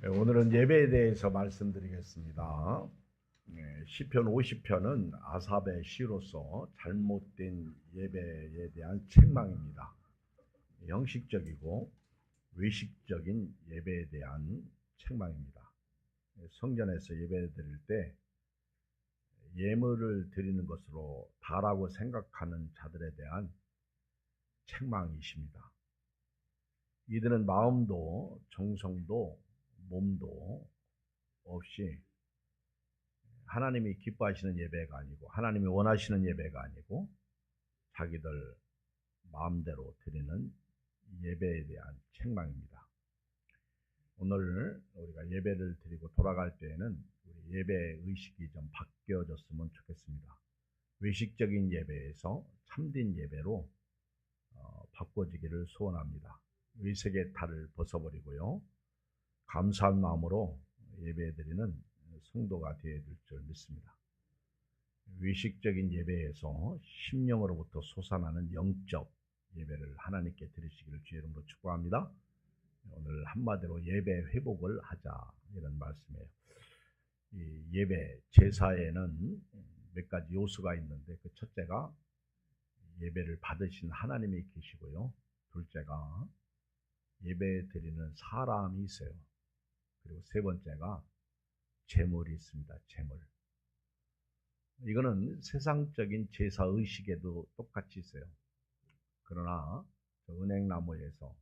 오늘은 예배에 대해서 말씀드리겠습니다. 시편 50편은 아삽의 시로서 잘못된 예배에 대한 책망입니다. 형식적이고 외식적인 예배에 대한 책망입니다. 성전에서 예배 드릴 때 예물을 드리는 것으로 다라고 생각하는 자들에 대한 책망이십니다. 이들은 마음도 정성도 몸도 없이 하나님이 기뻐하시는 예배가 아니고 하나님이 원하시는 예배가 아니고 자기들 마음대로 드리는 예배에 대한 책망입니다. 오늘 우리가 예배를 드리고 돌아갈 때에는 우리 예배 의식이 좀 바뀌어졌으면 좋겠습니다. 외식적인 예배에서 참된 예배로 바꿔지기를 소원합니다. 의식의 탈을 벗어버리고요. 감사한 마음으로 예배드리는 성도가 되어야 될 줄 믿습니다. 외식적인 예배에서 심령으로부터 솟아나는 영적 예배를 하나님께 드리시기를 주의 이름으로 축복합니다. 오늘 한마디로 예배 회복을 하자 이런 말씀이에요. 이 예배 제사에는 몇 가지 요소가 있는데 그 첫째가 예배를 받으신 하나님이 계시고요. 둘째가 예배 드리는 사람이 있어요. 그리고 세 번째가 제물이 있습니다. 제물. 이거는 세상적인 제사 의식에도 똑같이 있어요. 그러나 은행나무에서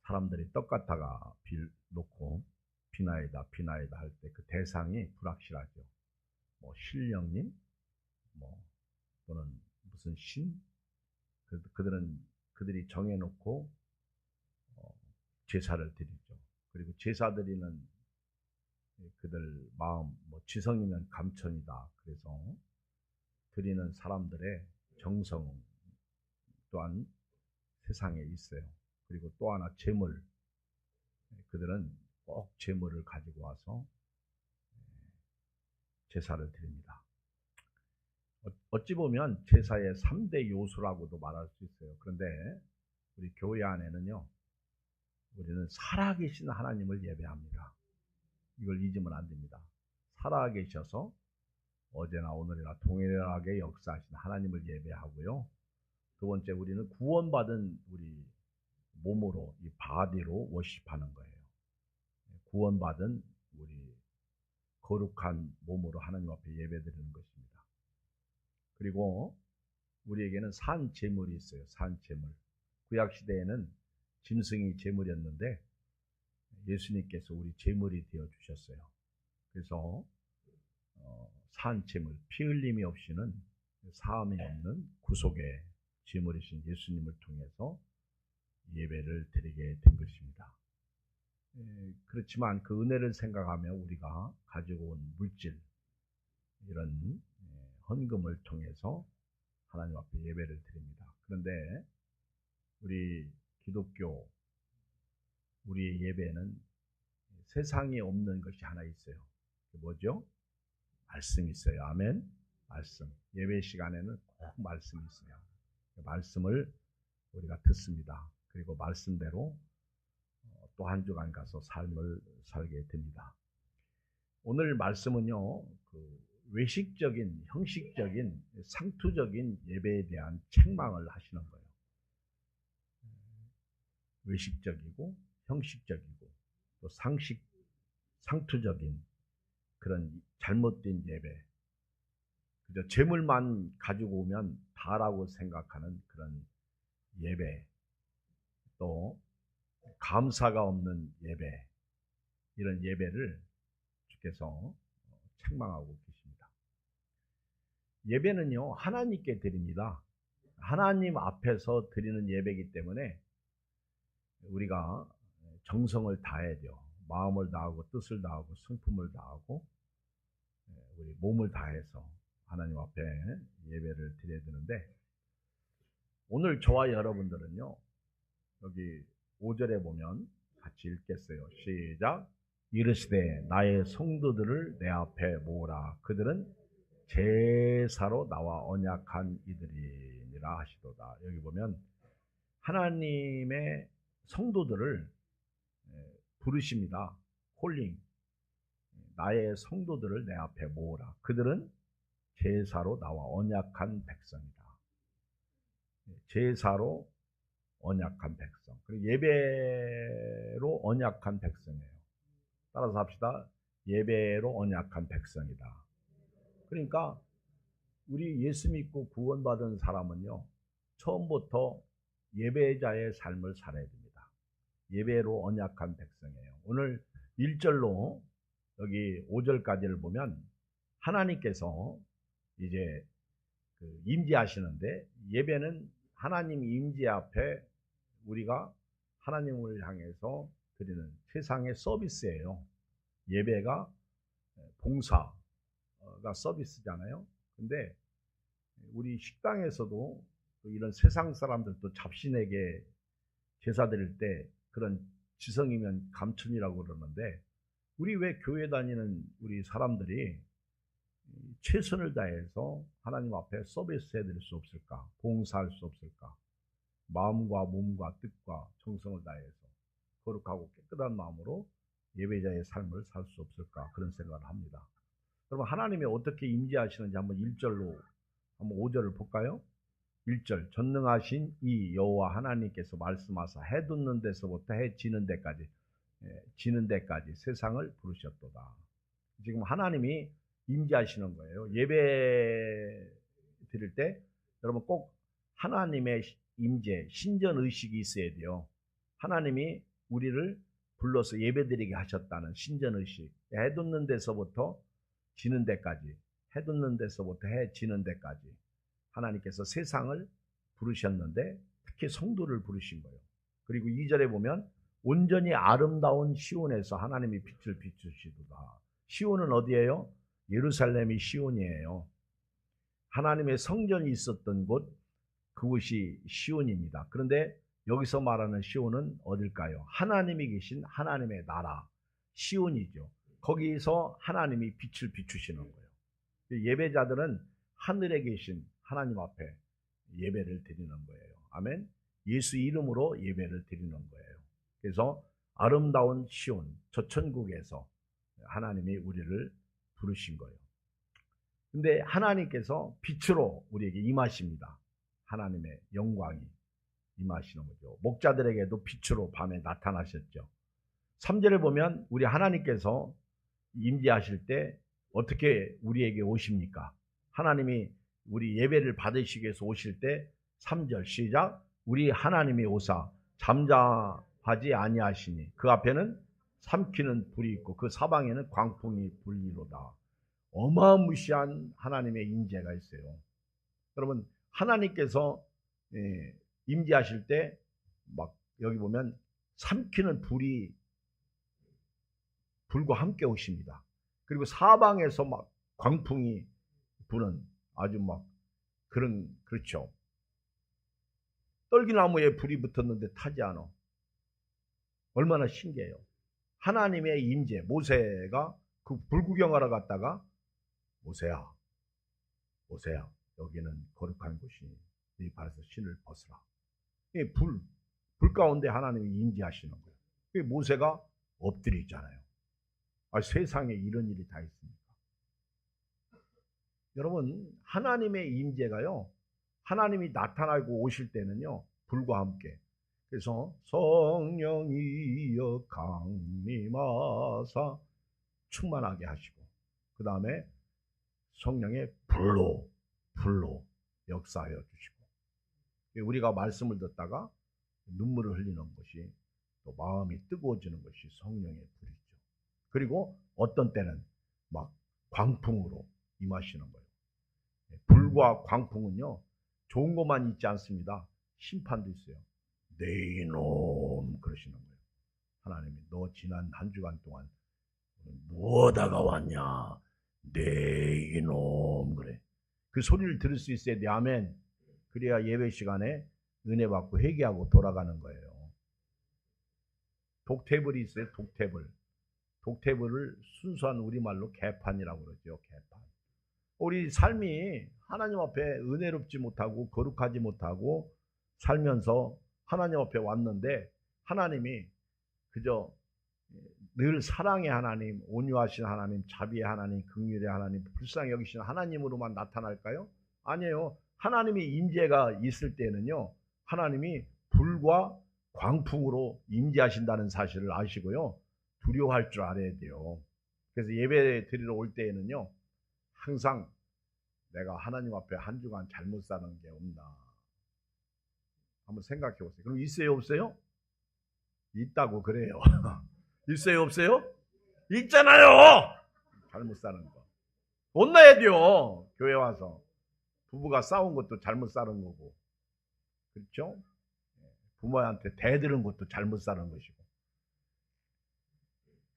사람들이 떡 갖다가 놓고 비나이다 할 때 그 대상이 불확실하죠. 뭐 신령님, 또는 무슨 신, 그들이 정해놓고 제사를 드리죠. 그리고 제사 드리는 그들 마음, 지성이면 감천이다. 그래서 드리는 사람들의 정성 또한 세상에 있어요. 그리고 또 하나 제물, 그들은 꼭 제물을 가지고 와서 제사를 드립니다. 어찌 보면 제사의 3대 요소라고도 말할 수 있어요. 그런데 우리 교회 안에는요, 우리는 살아계신 하나님을 예배합니다. 이걸 잊으면 안 됩니다. 살아계셔서 어제나 오늘이나 동일하게 역사하신 하나님을 예배하고요. 두 번째, 우리는 구원받은 우리 몸으로, 이 바디로 워십하는 거예요. 구원받은 우리 거룩한 몸으로 하나님 앞에 예배드리는 것입니다. 그리고 우리에게는 산 제물이 있어요. 산 제물. 구약 시대에는 짐승이 제물이었는데 예수님께서 우리 제물이 되어 주셨어요. 그래서 산 제물, 피 흘림이 없이는 사함이 없는 구속의 제물이신 예수님을 통해서 예배를 드리게 된 것입니다. 그렇지만 그 은혜를 생각하며 우리가 가지고 온 물질, 이런 헌금을 통해서 하나님 앞에 예배를 드립니다. 그런데 우리 기독교, 우리의 예배는 세상에 없는 것이 하나 있어요. 그게 뭐죠? 말씀이 있어요. 아멘. 말씀. 예배 시간에는 꼭 말씀이 있어요. 그 말씀을 우리가 듣습니다. 그리고 말씀대로 또 한 주간 가서 삶을 살게 됩니다. 오늘 말씀은요, 외식적인, 형식적인, 상투적인 예배에 대한 책망을 하시는 거예요. 외식적이고, 형식적이고, 또 상투적인 그런 잘못된 예배. 그저 재물만 가지고 오면 다라고 생각하는 그런 예배. 또 감사가 없는 예배. 이런 예배를 주께서 책망하고 계십니다. 예배는요, 하나님께 드립니다. 하나님 앞에서 드리는 예배이기 때문에 우리가 정성을 다해야 돼요. 마음을 다하고 뜻을 다하고 성품을 다하고 우리 몸을 다해서 하나님 앞에 예배를 드려야 되는데, 오늘 저와 여러분들은요, 여기 5절에 보면 같이 읽겠어요. 시작. 이르시되 나의 성도들을 내 앞에 모으라. 그들은 제사로 나와 언약한 이들이니라 하시도다. 여기 보면 하나님의 성도들을 부르십니다. 콜링, 나의 성도들을 내 앞에 모으라. 그들은 제사로 나와 언약한 백성이다. 제사로 언약한 백성. 그리고 예배로 언약한 백성이에요. 따라서 합시다. 예배로 언약한 백성이다. 그러니까 우리 예수 믿고 구원받은 사람은요, 처음부터 예배자의 삶을 살아야 됩니다. 예배로 언약한 백성이에요. 오늘 1절로 여기 5절까지를 보면 하나님께서 이제 임재하시는데, 예배는 하나님 임재 앞에 우리가 하나님을 향해서 드리는 세상의 서비스예요. 예배가 봉사가 서비스잖아요. 근데 우리 식당에서도 이런 세상 사람들도 잡신에게 제사 드릴 때 그런 지성이면 감춘이라고 그러는데, 우리 왜 교회 다니는 우리 사람들이 최선을 다해서 하나님 앞에 서비스 해드릴 수 없을까? 봉사할 수 없을까? 마음과 몸과 뜻과 정성을 다해서 거룩하고 깨끗한 마음으로 예배자의 삶을 살 수 없을까? 그런 생각을 합니다. 여러분, 하나님이 어떻게 임재하시는지 한번 1절로 한번 5절을 볼까요? 1절, 전능하신 이 여호와 하나님께서 말씀하사 해 돋는 데서부터 해 지는 데까지 세상을 부르셨도다. 지금 하나님이 임재하시는 거예요. 예배 드릴 때 여러분 꼭 하나님의 임재, 신전의식이 있어야 돼요. 하나님이 우리를 불러서 예배드리게 하셨다는 신전의식. 해 돋는 데서부터 지는 데까지, 해 돋는 데서부터 해 지는 데까지 하나님께서 세상을 부르셨는데 특히 성도를 부르신 거예요. 그리고 2절에 보면 온전히 아름다운 시온에서 하나님이 빛을 비추시도다. 시온은 어디예요? 예루살렘이 시온이에요. 하나님의 성전이 있었던 곳, 그곳이 시온입니다. 그런데 여기서 말하는 시온은 어딜까요? 하나님이 계신 하나님의 나라, 시온이죠. 거기서 하나님이 빛을 비추시는 거예요. 예배자들은 하늘에 계신 하나님 앞에 예배를 드리는 거예요. 아멘. 예수 이름으로 예배를 드리는 거예요. 그래서 아름다운 시온, 저 천국에서 하나님이 우리를 부르신 거예요. 근데 하나님께서 빛으로 우리에게 임하십니다. 하나님의 영광이 임하시는 거죠. 목자들에게도 빛으로 밤에 나타나셨죠. 3절을 보면 우리 하나님께서 임재하실 때 어떻게 우리에게 오십니까? 하나님이 우리 예배를 받으시기 위해서 오실 때 3절 시작. 우리 하나님이 오사 잠잠하지 아니하시니 그 앞에는 삼키는 불이 있고 그 사방에는 광풍이 불리로다. 어마무시한 하나님의 임재가 있어요. 여러분, 하나님께서 임재하실 때 막 여기 보면 삼키는 불과 함께 오십니다. 그리고 사방에서 막 광풍이 부는 아주 막 그렇죠. 떨기나무에 불이 붙었는데 타지 않아. 얼마나 신기해요. 하나님의 임재. 모세가 그 불 구경하러 갔다가 모세야 여기는 거룩한 곳이니 네 발에서 신을 벗으라. 불 가운데 하나님이 임재하시는 거예요. 모세가 엎드리잖아요. 세상에 이런 일이 다 있습니까? 여러분, 하나님의 임재가요, 하나님이 나타나고 오실 때는요, 불과 함께. 그래서 성령이여 강림하사 충만하게 하시고, 그 다음에 성령의 불로 역사하여 주시고, 우리가 말씀을 듣다가 눈물을 흘리는 것이, 또 마음이 뜨거워지는 것이 성령의 불이죠. 그리고 어떤 때는 막 광풍으로 임하시는 거예요. 불과 광풍은요, 좋은 것만 있지 않습니다. 심판도 있어요. 네 이놈 그러시는 거예요. 하나님이 너 지난 한 주간 동안 뭐하다가 왔냐? 네 이놈 그래. 그 소리를 들을 수 있어야 돼. 아멘. 그래야 예배 시간에 은혜 받고 회개하고 돌아가는 거예요. 독태불이 있어요. 독태불을 순수한 우리말로 개판이라고 그러죠. 개판. 우리 삶이 하나님 앞에 은혜롭지 못하고 거룩하지 못하고 살면서 하나님 앞에 왔는데 하나님이 그저 늘 사랑의 하나님, 온유하신 하나님, 자비의 하나님, 긍휼의 하나님, 불쌍히 여기시는 하나님으로만 나타날까요? 아니에요. 하나님의 임재가 있을 때는요, 하나님이 불과 광풍으로 임재하신다는 사실을 아시고요, 두려워할 줄 알아야 돼요. 그래서 예배 드리러 올 때에는요, 항상 내가 하나님 앞에 한 주간 잘못 사는 게 없나 한번 생각해 보세요. 그럼 있어요, 없어요? 있다고 그래요. 있어요, 없어요? 있잖아요. 잘못 사는 거 혼나야 돼요. 교회 와서 부부가 싸운 것도 잘못 사는 거고, 그렇죠? 부모한테 대들은 것도 잘못 사는 것이고,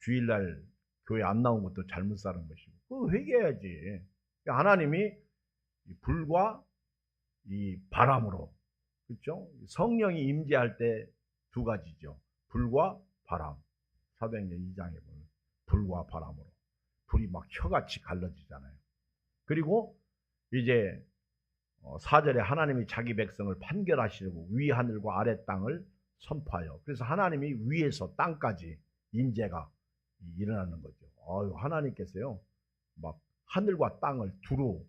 주일날 교회 안 나온 것도 잘못 사는 것이고, 그거 회개해야지. 하나님이 불과 이 바람으로, 그렇죠? 성령이 임재할 때 두 가지죠. 불과 바람. 사도행전 2장에 보면 불과 바람으로 불이 막 혀같이 갈라지잖아요. 그리고 이제 4절에 하나님이 자기 백성을 판결하시려고 위 하늘과 아래 땅을 선포하여, 그래서 하나님이 위에서 땅까지 임재가 일어나는 거죠. 하나님께서요 막 하늘과 땅을 두루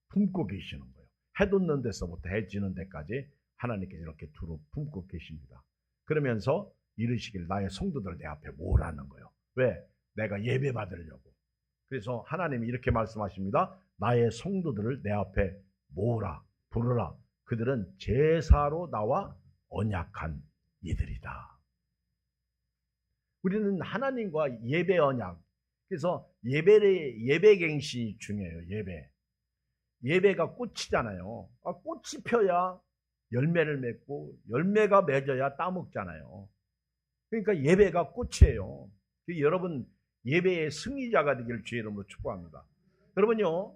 품고 계시는 거예요. 해 돋는 데서부터 해 지는 데까지 하나님께서 이렇게 두루 품고 계십니다. 그러면서 이르시길 나의 성도들 내 앞에 모으라는 거예요. 왜? 내가 예배 받으려고. 그래서 하나님이 이렇게 말씀하십니다. 나의 성도들을 내 앞에 모으라, 부르라. 그들은 제사로 나와 언약한 이들이다. 우리는 하나님과 예배 언약. 그래서 예배갱시 중요해요. 예배가 꽃이잖아요. 꽃이 펴야 열매를 맺고, 열매가 맺어야 따먹잖아요. 그러니까 예배가 꽃이에요. 여러분 예배의 승리자가 되기를 주의 이름으로 축복합니다. 여러분요,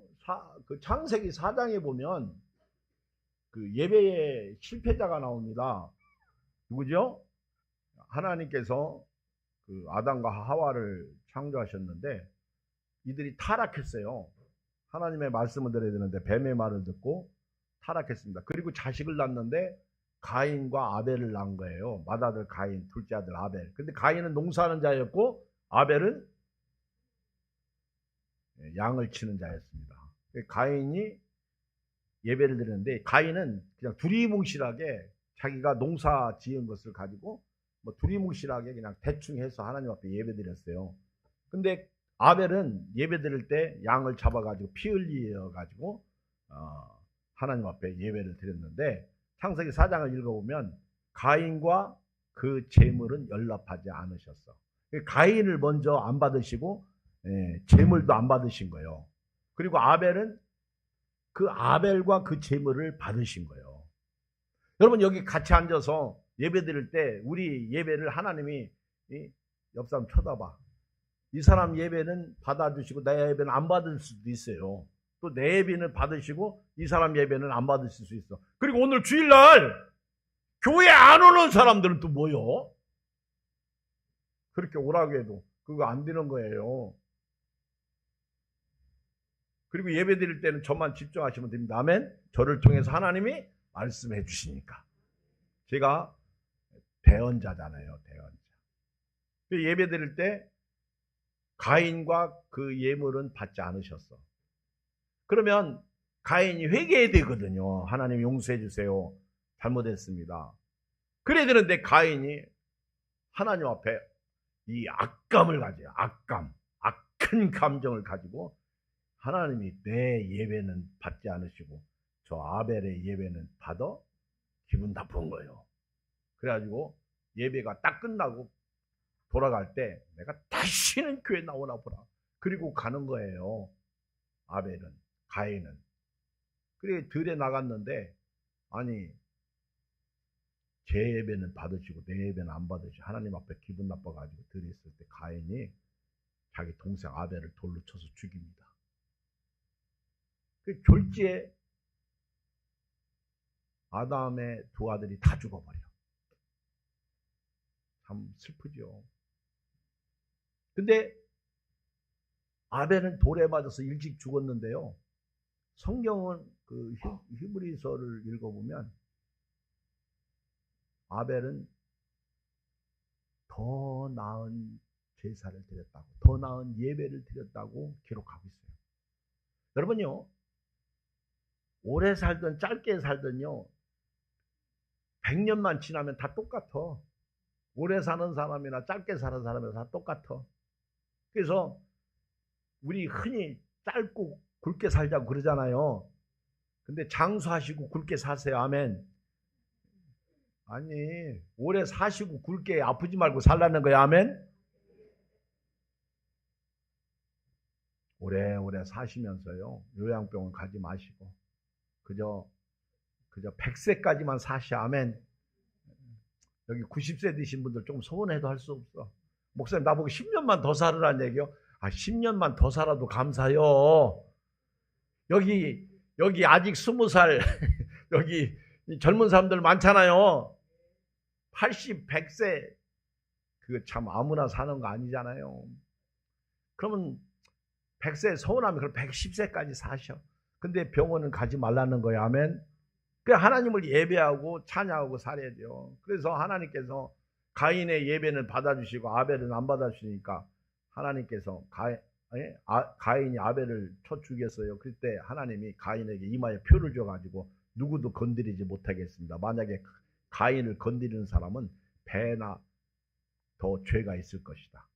그 창세기 4장에 보면 그 예배의 실패자가 나옵니다. 누구죠? 하나님께서 그 아담과 하와를 창조하셨는데 이들이 타락했어요. 하나님의 말씀을 들어야 되는데 뱀의 말을 듣고 타락했습니다. 그리고 자식을 낳는데 가인과 아벨을 낳은 거예요. 맏아들 가인, 둘째 아들 아벨. 근데 가인은 농사하는 자였고 아벨은 양을 치는 자였습니다. 가인이 예배를 드리는데 가인은 그냥 두리뭉실하게 자기가 농사 지은 것을 가지고 두리뭉실하게 그냥 대충 해서 하나님 앞에 예배 드렸어요. 근데 아벨은 예배 드릴 때 양을 잡아가지고 피 흘려가지고 하나님 앞에 예배를 드렸는데 창세기 4장을 읽어보면 가인과 그 제물은 연락하지 않으셨어. 가인을 먼저 안 받으시고 제물도 안 받으신 거예요. 그리고 아벨은 그 아벨과 그 제물을 받으신 거예요. 여러분 여기 같이 앉아서 예배 드릴 때 우리 예배를 하나님이 옆 사람 쳐다봐. 이 사람 예배는 받아주시고 내 예배는 안 받을 수도 있어요. 또 내 예배는 받으시고 이 사람 예배는 안 받으실 수 있어. 그리고 오늘 주일날 교회 안 오는 사람들은 또 뭐요? 그렇게 오라고 해도 그거 안 되는 거예요. 그리고 예배 드릴 때는 저만 집중하시면 됩니다. 아멘. 저를 통해서 하나님이 말씀해 주시니까. 제가 대언자잖아요. 대언자. 예배 드릴 때 가인과 그 예물은 받지 않으셨어. 그러면 가인이 회개해야 되거든요. 하나님 용서해 주세요. 잘못했습니다. 그래야 되는데 가인이 하나님 앞에 이 악감을 가져요. 악한 감정을 가지고 하나님이 내 예배는 받지 않으시고 저 아벨의 예배는 받아 기분 나쁜 거예요. 그래가지고 예배가 딱 끝나고 돌아갈 때 내가 다시는 교회 나오나 보라. 그리고 가는 거예요. 아벨은, 가인은. 그래 들에 나갔는데 아니 제 예배는 받으시고 내 예배는 안 받으시고 하나님 앞에 기분 나빠가지고 들에 있을 때 가인이 자기 동생 아벨을 돌로 쳐서 죽입니다. 그 졸지에 아담의 두 아들이 다 죽어버려. 참 슬프죠. 근데 아벨은 돌에 맞아서 일찍 죽었는데요. 성경은 그 히브리서를 읽어보면 아벨은 더 나은 제사를 드렸다고, 더 나은 예배를 드렸다고 기록하고 있어요. 여러분요, 오래 살든 짧게 살든요, 100년만 지나면 다 똑같아. 오래 사는 사람이나 짧게 사는 사람이나 다 똑같아. 그래서 우리 흔히 짧고 굵게 살자고 그러잖아요. 근데 장수하시고 굵게 사세요. 아멘. 아니, 오래 사시고 굵게 아프지 말고 살라는 거야. 아멘. 오래오래 사시면서요, 요양병원 가지 마시고 그저 100세까지만 사시. 아멘. 여기 90세 되신 분들 좀 소원해도 할 수 없어. 목사님 나보고 10년만 더 살으라는 얘기요? 10년만 더 살아도 감사해요. 여기 아직 20살 여기 젊은 사람들 많잖아요. 80, 100세 그거 참 아무나 사는 거 아니잖아요. 그러면 100세 서운하면 그럼 110세까지 사셔. 근데 병원은 가지 말라는 거야. 아멘. 그 하나님을 예배하고 찬양하고 살아야 돼요. 그래서 하나님께서 가인의 예배는 받아주시고 아벨은 안 받아주시니까 하나님께서 가인이 아벨을 쳐 죽였어요. 그때 하나님이 가인에게 이마에 표를 줘가지고 누구도 건드리지 못하겠습니다. 만약에 가인을 건드리는 사람은 배나 더 죄가 있을 것이다.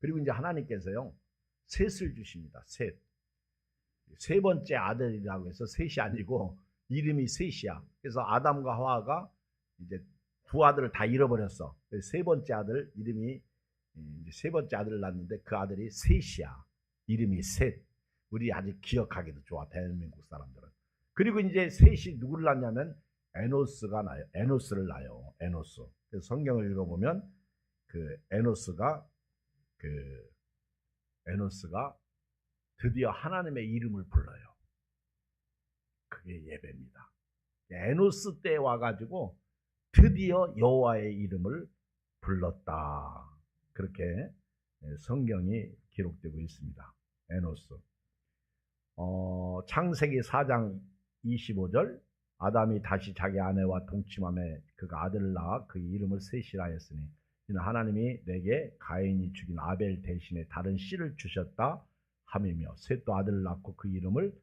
그리고 이제 하나님께서요, 셋을 주십니다. 셋. 세 번째 아들이라고 해서 셋이 아니고 이름이 셋이야. 그래서 아담과 하와가 이제 두 아들을 다 잃어버렸어. 세 번째 아들 이름이 이제 세 번째 아들을 낳았는데 그 아들이 셋이야. 이름이 셋. 우리 아직 기억하기도 좋아, 대한민국 사람들은. 그리고 이제 셋이 누구를 낳냐면 에노스가 나요. 에노스를 낳아요. 에노스. 그래서 성경을 읽어보면 그 에노스가 드디어 하나님의 이름을 불러요. 그게 예배입니다. 에노스 때 와가지고 드디어 여호와의 이름을 불렀다. 그렇게 성경이 기록되고 있습니다. 에노스. 창세기 4장 25절, 아담이 다시 자기 아내와 동침함에 그가 아들을 낳아 그 이름을 셋이라 했으니 이는 하나님이 내게 가인이 죽인 아벨 대신에 다른 씨를 주셨다 함이며, 셋도 아들을 낳고 그 이름을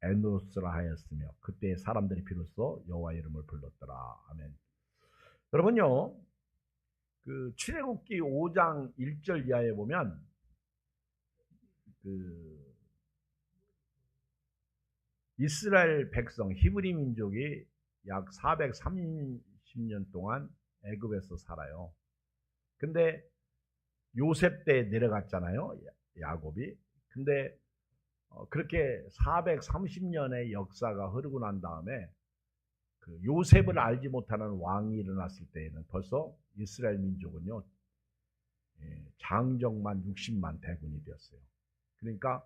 에노스라 하였으며 그때 사람들이 비로소 여호와 이름을 불렀더라. 아멘. 여러분요, 그 출애굽기 5장 1절 이하에 보면 그 이스라엘 백성 히브리 민족이 약 430년 동안 애굽에서 살아요. 근데 요셉 때 내려갔잖아요, 야곱이. 근데 그렇게 430년의 역사가 흐르고 난 다음에 그 요셉을 알지 못하는 왕이 일어났을 때에는 벌써 이스라엘 민족은요, 장정만 60만 대군이 되었어요. 그러니까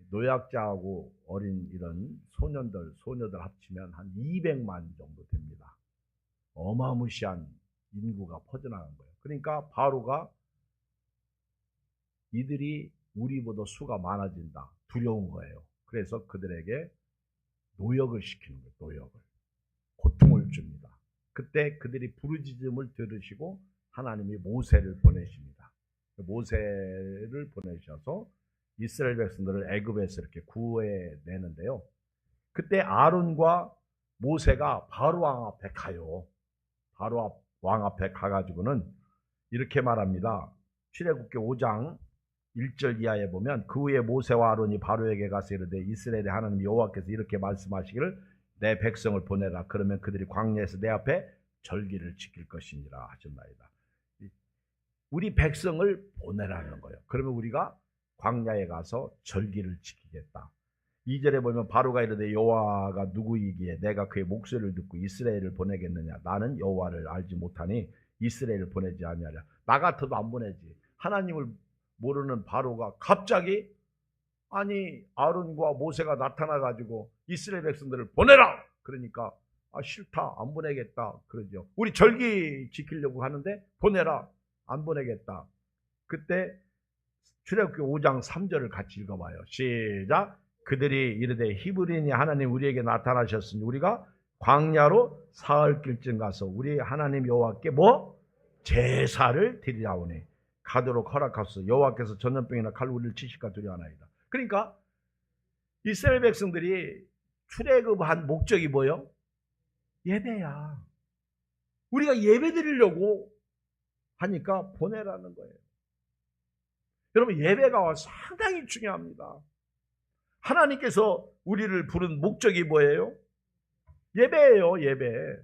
노약자하고 어린 이런 소녀들 합치면 한 200만 정도 됩니다. 어마무시한 인구가 퍼져나간 거예요. 그러니까 바로가 이들이 우리보다 수가 많아진다, 두려운 거예요. 그래서 그들에게 노역을 시키는 거예요. 노역을. 고통을 줍니다. 그때 그들이 부르짖음을 들으시고 하나님이 모세를 보내십니다. 모세를 보내셔서 이스라엘 백성들을 애굽에서 이렇게 구해내는데요. 그때 아론과 모세가 바로 왕 앞에 가요. 바로 왕 앞에 가가지고는 이렇게 말합니다. 출애굽기 5장 1절 이하에 보면 그 후에 모세와 아론이 바로에게 가서 이르되 이스라엘의 하나님 여호와께서 이렇게 말씀하시기를 내 백성을 보내라. 그러면 그들이 광야에서 내 앞에 절기를 지킬 것이니라 하셨나이다. 우리 백성을 보내라는 거예요. 그러면 우리가 광야에 가서 절기를 지키겠다. 2절에 보면 바로가 이르되 여호와가 누구이기에 내가 그의 목소리를 듣고 이스라엘을 보내겠느냐. 나는 여호와를 알지 못하니 이스라엘을 보내지 아니하랴. 나 같아도 안 보내지. 하나님을 모르는 바로가 갑자기 아니 아론과 모세가 나타나가지고 이스라엘 백성들을 보내라. 그러니까 싫다, 안 보내겠다 그러죠. 우리 절기 지키려고 하는데 보내라, 안 보내겠다. 그때 출애굽기 5장 3절을 같이 읽어봐요. 시작. 그들이 이르되 히브리니 하나님 우리에게 나타나셨으니 우리가 광야로 사흘 길쯤 가서 우리 하나님 여호와께 제사를 드리라오니 가도록 허락하소서. 여호와께서 전염병이나 칼 우리를 치실까 두려워하나이다. 그러니까 이스라엘 백성들이 출애굽한 목적이 뭐예요? 예배야. 우리가 예배 드리려고 하니까 보내라는 거예요. 여러분, 예배가 상당히 중요합니다. 하나님께서 우리를 부른 목적이 뭐예요? 예배예요, 예배.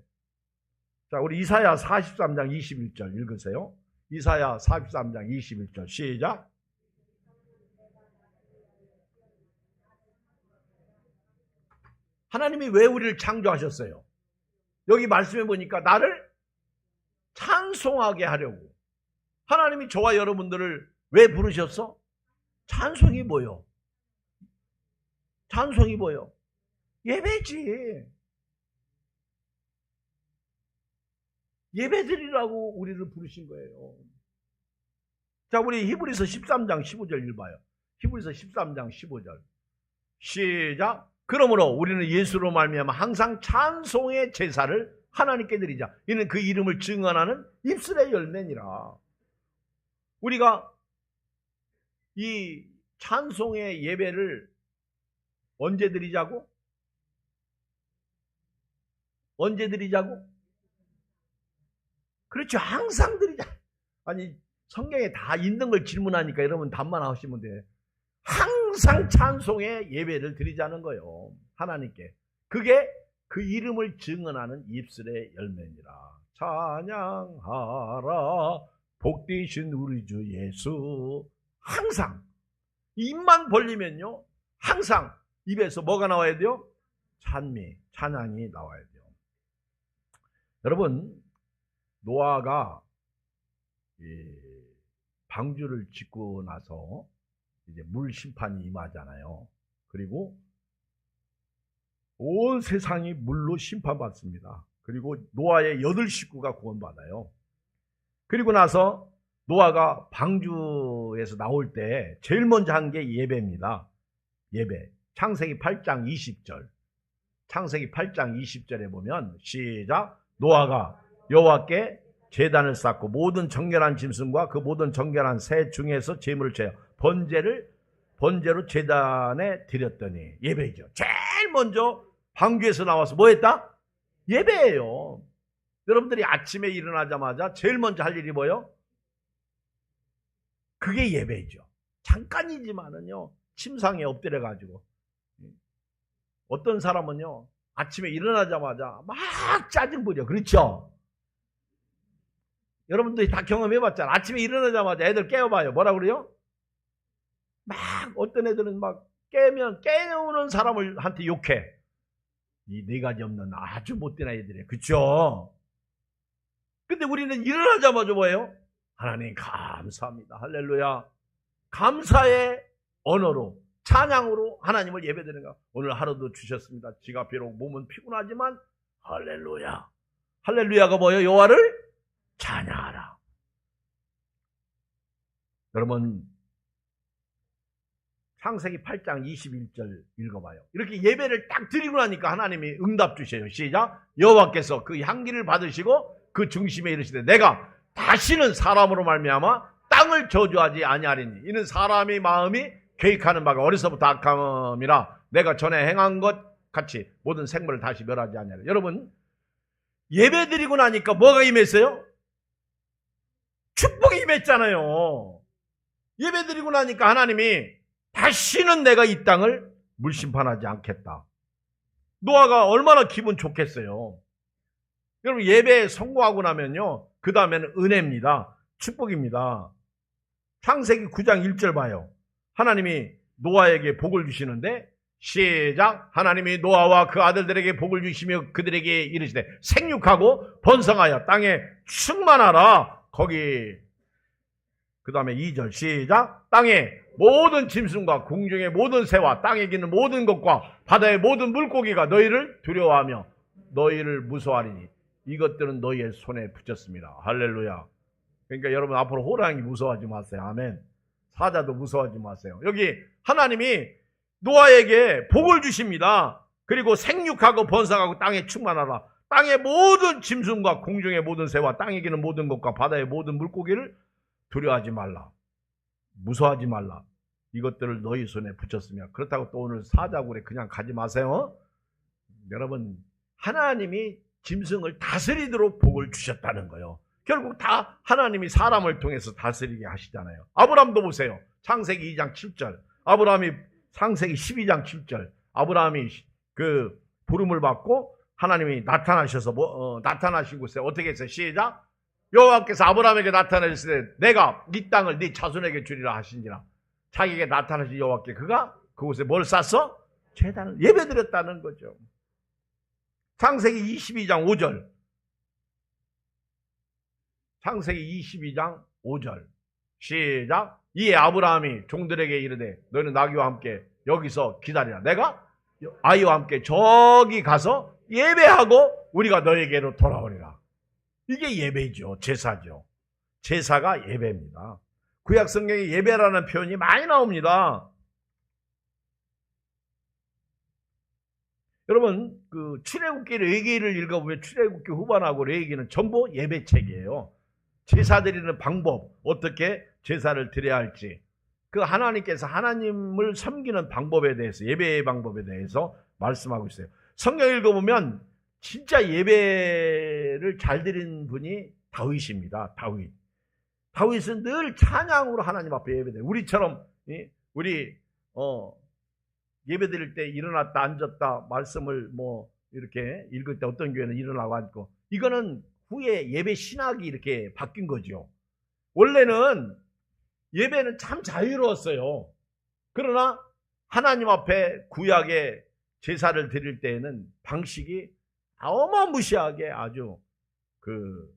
자, 우리 이사야 43장 21절 읽으세요. 이사야 43장 21절 시작. 하나님이 왜 우리를 창조하셨어요? 여기 말씀해 보니까 나를 찬송하게 하려고. 하나님이 저와 여러분들을 왜 부르셨어? 찬송이 뭐요? 찬송이 뭐요? 예배지. 예배드리라고 우리를 부르신 거예요. 자, 우리 히브리서 13장 15절 읽어봐요. 히브리서 13장 15절 시작. 그러므로 우리는 예수로 말미암아 항상 찬송의 제사를 하나님께 드리자. 이는 그 이름을 증언하는 입술의 열매니라. 우리가 이 찬송의 예배를 언제 드리자고? 언제 드리자고? 그렇죠. 항상 드리자. 아니, 성경에 다 있는 걸 질문하니까 여러분 답만 하시면 돼. 항상 찬송의 예배를 드리자는 거예요. 하나님께. 그게 그 이름을 증언하는 입술의 열매니라. 찬양하라 복되신 우리 주 예수. 항상 입만 벌리면요, 항상 입에서 뭐가 나와야 돼요? 찬미, 찬양이 나와야 돼요. 여러분, 노아가 방주를 짓고 나서 이제 물 심판이 임하잖아요. 그리고 온 세상이 물로 심판받습니다. 그리고 노아의 8식구가 구원받아요. 그리고 나서 노아가 방주에서 나올 때 제일 먼저 한 게 예배입니다. 예배. 창세기 8장 20절. 창세기 8장 20절에 보면 시작. 노아가 여호와께 제단을 쌓고 모든 정결한 짐승과 그 모든 정결한 새 중에서 제물을 제어 번제로 제단에 드렸더니. 예배죠. 제일 먼저 방주에서 나와서 뭐 했다? 예배예요. 여러분들이 아침에 일어나자마자 제일 먼저 할 일이 뭐예요? 그게 예배죠. 잠깐이지만은요, 침상에 엎드려가지고. 어떤 사람은요, 아침에 일어나자마자 막 짜증 부려. 그렇죠? 여러분들이 다 경험해봤잖아. 아침에 일어나자마자 애들 깨워봐요. 뭐라 그래요? 막 어떤 애들은 막 깨우는 사람을 한테 욕해. 이 네 가지 없는 아주 못된 아이들이에요. 그쵸? 근데 우리는 일어나자마자 뭐예요? 하나님 감사합니다. 할렐루야. 감사의 언어로, 찬양으로 하나님을 예배드리는 거. 오늘 하루도 주셨습니다. 지가 비록 몸은 피곤하지만 할렐루야. 할렐루야가 뭐예요? 여호와를 찬양하라. 여러분, 창세기 8장 21절 읽어봐요. 이렇게 예배를 딱 드리고 나니까 하나님이 응답 주셔요. 시작. 여호와께서 그 향기를 받으시고 그 중심에 이르시되 내가 다시는 사람으로 말미암아 땅을 저주하지 아니하리니 이는 사람의 마음이 계획하는 바가 어려서부터 악함이라 내가 전에 행한 것 같이 모든 생물을 다시 멸하지 아니하리라. 여러분, 예배 드리고 나니까 뭐가 임했어요? 축복이 임했잖아요. 예배 드리고 나니까 하나님이 다시는 내가 이 땅을 물심판하지 않겠다. 노아가 얼마나 기분 좋겠어요. 여러분, 예배에 성공하고 나면요, 그 다음에는 은혜입니다. 축복입니다. 창세기 9장 1절 봐요. 하나님이 노아에게 복을 주시는데 시작. 하나님이 노아와 그 아들들에게 복을 주시며 그들에게 이르시되 생육하고 번성하여 땅에 충만하라. 거기 그 다음에 2절 시작. 땅에 모든 짐승과 궁중의 모든 새와 땅에 기는 모든 것과 바다의 모든 물고기가 너희를 두려워하며 너희를 무서워하리니 이것들은 너희의 손에 붙였습니다. 할렐루야. 그러니까 여러분, 앞으로 호랑이 무서워하지 마세요. 아멘. 사자도 무서워하지 마세요. 여기 하나님이 노아에게 복을 주십니다. 그리고 생육하고 번성하고 땅에 충만하라. 땅의 모든 짐승과 공중의 모든 새와 땅에 기는 모든 것과 바다의 모든 물고기를 두려워하지 말라, 무서워하지 말라, 이것들을 너희 손에 붙였으며. 그렇다고 또 오늘 사자굴에 그냥 가지 마세요. 여러분, 하나님이 짐승을 다스리도록 복을 주셨다는 거예요. 결국 다 하나님이 사람을 통해서 다스리게 하시잖아요. 아브라함도 보세요. 창세기 2장 7절, 아브라함이 창세기 12장 7절, 아브라함이 그 부름을 받고 하나님이 나타나셔서 나타나신 곳에 어떻게 했어요? 시작. 여호와께서 아브라함에게 나타나셨을 때 내가 네 땅을 네 자손에게 주리라 하신지라. 자기에게 나타나신 여호와께 그가 그곳에 뭘 쌓았어? 제단을 예배드렸다는 거죠. 창세기 22장 5절, 창세기 22장 5절 시작. 이에 아브라함이 종들에게 이르되 너희는 나귀와 함께 여기서 기다리라. 내가 아이와 함께 저기 가서 예배하고 우리가 너에게로 돌아오리라. 이게 예배죠. 제사죠. 제사가 예배입니다. 구약 성경에 예배라는 표현이 많이 나옵니다. 여러분, 그 출애굽기 레위기를 읽어보면 출애굽기 후반하고 레위기는 전부 예배책이에요. 제사 드리는 방법, 어떻게 제사를 드려야 할지, 그 하나님께서 하나님을 섬기는 방법에 대해서, 예배의 방법에 대해서 말씀하고 있어요. 성경 읽어보면 진짜 예배를 잘 드리는 분이 다윗입니다. 다윗은 늘 찬양으로 하나님 앞에 예배드려요. 우리처럼 우리 예배 드릴 때 일어났다 앉았다 말씀을 뭐 이렇게 읽을 때 어떤 교회는 일어나고 앉고, 이거는 후에 예배 신학이 이렇게 바뀐 거죠. 원래는 예배는 참 자유로웠어요. 그러나 하나님 앞에 구약의 제사를 드릴 때에는 방식이 어마무시하게 아주 그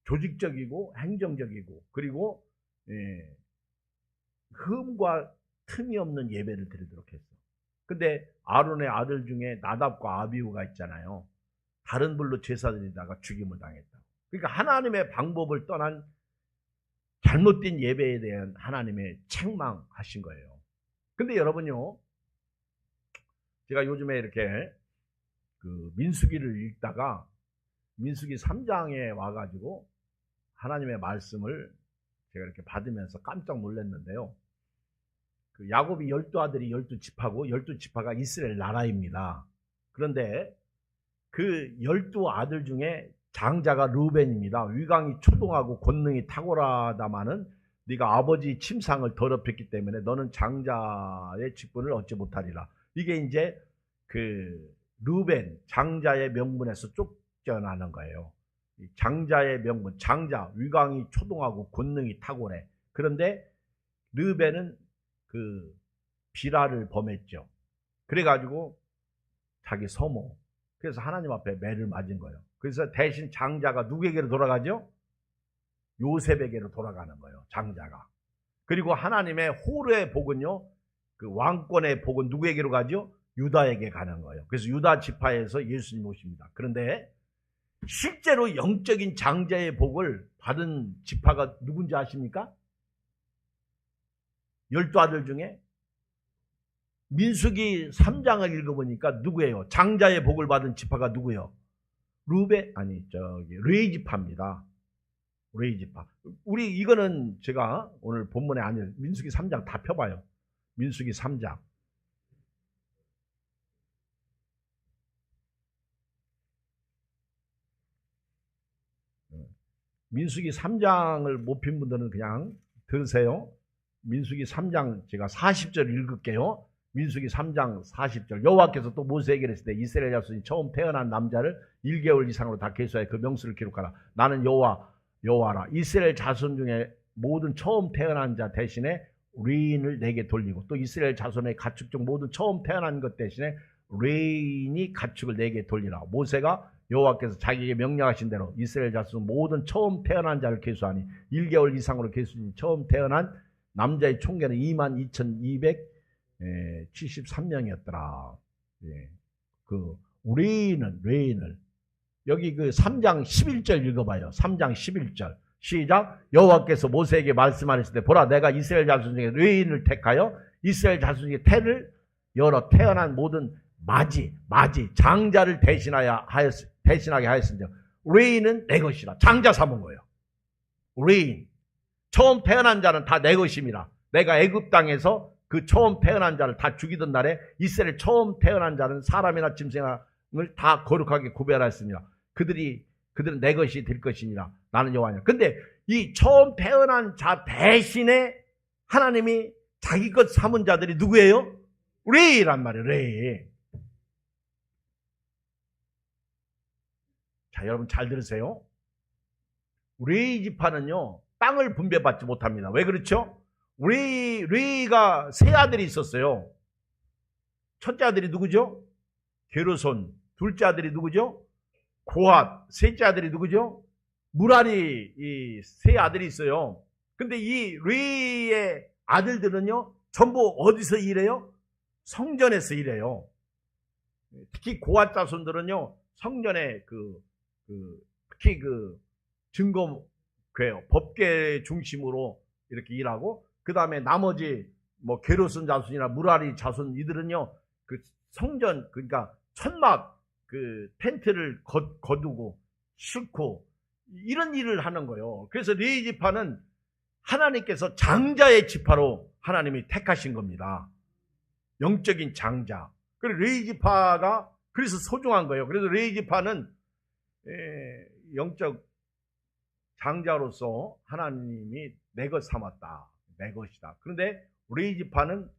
조직적이고 행정적이고, 그리고 흠과 틈이 없는 예배를 드리도록 했어. 근데 아론의 아들 중에 나답과 아비후가 있잖아요. 다른 불로 제사 드리다가 죽임을 당했다. 그러니까 하나님의 방법을 떠난 잘못된 예배에 대한 하나님의 책망하신 거예요. 근데 여러분요, 제가 요즘에 이렇게 그 민수기를 읽다가 민수기 3장에 와가지고 하나님의 말씀을 제가 이렇게 받으면서 깜짝 놀랐는데요. 그 야곱이 12아들이 12지파고 12지파가 이스라엘 나라입니다. 그런데 그 12아들 중에 장자가 르우벤입니다. 위강이 초동하고 권능이 탁월하다마는 네가 아버지 침상을 더럽혔기 때문에 너는 장자의 직분을 얻지 못하리라. 이게 이제 그 르우벤 장자의 명분에서 쫓겨나는 거예요. 장자의 명분, 장자 위강이 초동하고 권능이 탁월해. 그런데 르우벤은 그 비라를 범했죠. 그래가지고 자기 서모, 그래서 하나님 앞에 매를 맞은 거예요. 그래서 대신 장자가 누구에게로 돌아가죠? 요셉에게로 돌아가는 거예요. 장자가. 그리고 하나님의 호르의 복은요, 그 왕권의 복은 누구에게로 가죠? 유다에게 가는 거예요. 그래서 유다 지파에서 예수님 오십니다. 그런데 실제로 영적인 장자의 복을 받은 지파가 누군지 아십니까? 12아들 중에 민수기 3장을 읽어보니까 누구예요? 장자의 복을 받은 지파가 누구예요? 레위 지파입니다. 레위 지파. 우리 이거는 제가 오늘 본문에 아니에요. 민수기 3장 다 펴봐요. 민수기 3장. 민수기 3장을 못 핀 분들은 그냥 들으세요. 민수기 3장 제가 40절 읽을게요. 민수기 3장 40절. 여호와께서 또 모세에게 이르시되 이스라엘 자손이 처음 태어난 남자를 1개월 이상으로 다 계수하여 그 명수를 기록하라. 나는 여호와라. 이스라엘 자손 중에 모든 처음 태어난 자 대신에 레인을 내게 돌리고, 또 이스라엘 자손의 가축 중 모든 처음 태어난 것 대신에 레인이 가축을 내게 돌리라. 모세가 여호와께서 자기에게 명령하신 대로 이스라엘 자손 모든 처음 태어난 자를 계수하니 1개월 이상으로 계수하니 처음 태어난 남자의 총계는 22,273명이었더라. 예. 그 레인을 여기 그 3장 11절 읽어봐요. 3장 11절 시작. 여호와께서 모세에게 말씀하셨을 때 보라, 내가 이스라엘 자손 중에 레인을 택하여 이스라엘 자손 중에 태를 열어 태어난 모든 맞이 장자를 대신하게 하였습니다. 레인은 내 것이라. 장자 삼은 거예요. 레인. 처음 태어난 자는 다 내 것임이라. 내가 애굽 땅에서 그 처음 태어난 자를 다 죽이던 날에 이스라엘 처음 태어난 자는 사람이나 짐승을 다 거룩하게 구별하였습니다. 그들은 내 것이 될 것이니라. 나는 여호와니라. 근데 이 처음 태어난 자 대신에 하나님이 자기 것 삼은 자들이 누구예요? 레위란 말이에요. 레위. 자, 여러분 잘 들으세요. 레위 지파는요, 땅을 분배받지 못합니다. 왜 그렇죠? 레위가 세 아들이 있었어요. 첫째 아들이 누구죠? 게르손. 둘째 아들이 누구죠? 고핫. 셋째 아들이 누구죠? 무라리. 이 세 아들이 있어요. 근데 이 레위의 아들들은요, 전부 어디서 일해요? 성전에서 일해요. 특히 고핫 자손들은요, 성전에 특히 증거궤, 법궤 중심으로 이렇게 일하고, 그 다음에 나머지 뭐 게르손 자손이나 무라리 자손 이들은요, 그 성전, 그러니까 천막 텐트를 거두고 싣고 이런 일을 하는 거예요. 그래서 레위 지파는 하나님께서 장자의 지파로 하나님이 택하신 겁니다. 영적인 장자. 그래서 레위 지파가 그래서 소중한 거예요. 그래서 레위 지파는 영적 장자로서 하나님이 내 것 삼았다. 내 것이다. 그런데 레위 지파는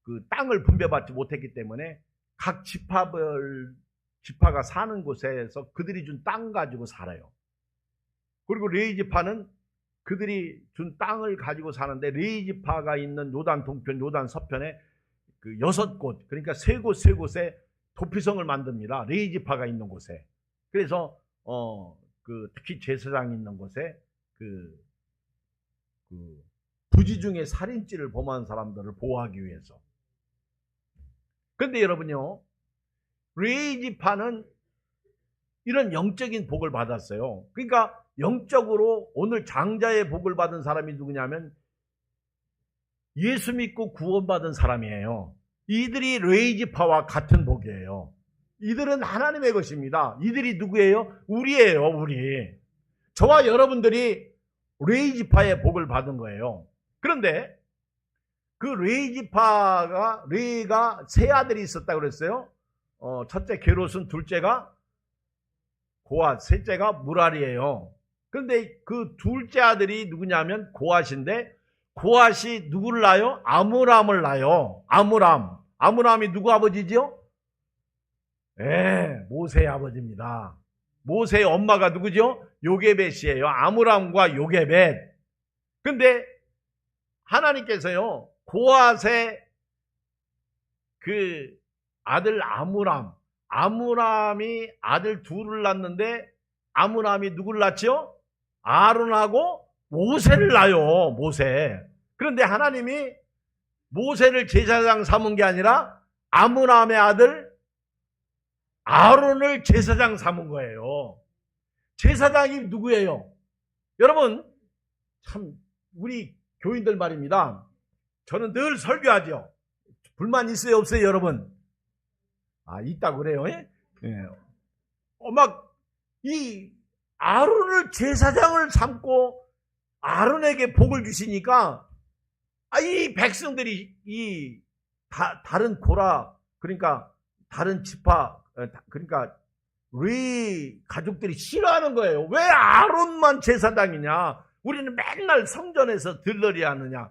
그 땅을 분배받지 못했기 때문에 각 지파가 사는 곳에서 그들이 준 땅 가지고 살아요. 그리고 레위 지파는 그들이 준 땅을 가지고 사는데, 레위 지파가 있는 요단 동편, 요단 서편에 그 6곳, 그러니까 세 곳에 도피성을 만듭니다. 레위 지파가 있는 곳에. 그래서 특히 제사장이 있는 곳에 부지 중에 살인죄를 범한 사람들을 보호하기 위해서. 그런데 여러분요, 레위 지파는 이런 영적인 복을 받았어요. 그러니까 영적으로 오늘 장자의 복을 받은 사람이 누구냐면 예수 믿고 구원받은 사람이에요. 이들이 레위 지파와 같은 복이에요. 이들은 하나님의 것입니다. 이들이 누구예요? 우리예요, 우리. 저와 여러분들이 레위 지파의 복을 받은 거예요. 그런데 그 레위가 세 아들이 있었다고 그랬어요. 첫째 게르손, 둘째가 고핫, 셋째가 무라리예요. 그런데 그 둘째 아들이 누구냐면 고핫인데, 고핫이 누구를 낳아요? 아므람을 낳아요. 아므람이 누구 아버지죠? 모세의 아버지입니다. 모세의 엄마가 누구죠? 요게벳이에요. 아므람과 요게벳. 근데 하나님께서요, 고핫의 그 아들 아므람이 아들 둘을 낳는데, 아므람이 누구를 낳죠? 아론하고 모세를 낳아요. 모세. 그런데 하나님이 모세를 제사장 삼은 게 아니라 아므람의 아들 아론을 제사장 삼은 거예요. 제사장이 누구예요? 여러분, 참 우리 교인들 말입니다. 저는 늘 설교하죠. 불만 있어요, 없어요, 여러분? 있다고 그래요. 예? 이 아론을 제사장을 삼고 아론에게 복을 주시니까, 이 백성들이 다른 고라, 그러니까 다른 지파, 그러니까 레위 가족들이 싫어하는 거예요. 왜 아론만 제사장이냐? 우리는 맨날 성전에서 들러리 하느냐?